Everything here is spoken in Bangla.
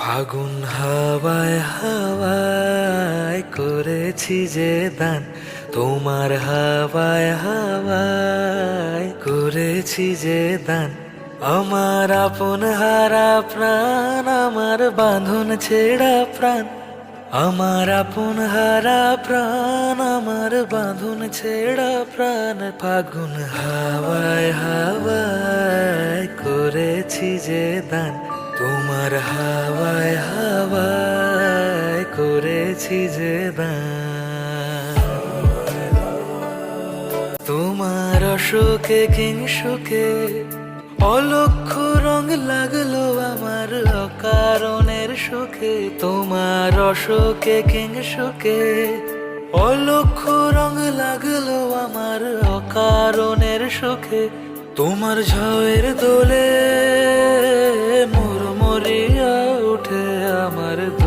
ফাগুন হাওয়ায় হাওয়ায় করেছি যে দান, তোমার হাওয়ায় হাওয়ায় করেছি যে দান। আমার আপন হারা প্রাণ, আমার বাঁধন ছেঁড়া প্রাণ, আমার আপন হারা প্রাণ, আমার বাঁধন ছেঁড়া প্রাণ। ফাগুন হাওয়ায় হাওয়ায় করেছি যে দান, তোমার হাওয়ায় হাওয়ায় করেছি যে দান। তোমার অশোকে কিংসুকে অলক্ষ রং লাগলো আমার অকারণের সুখে। তোমার অশোকে কিংসুকে অলক্ষ রং লাগলো আমার অকারণের সুখে। তোমার ঝড়ের দোলে মোর মরিয়া উঠে আমার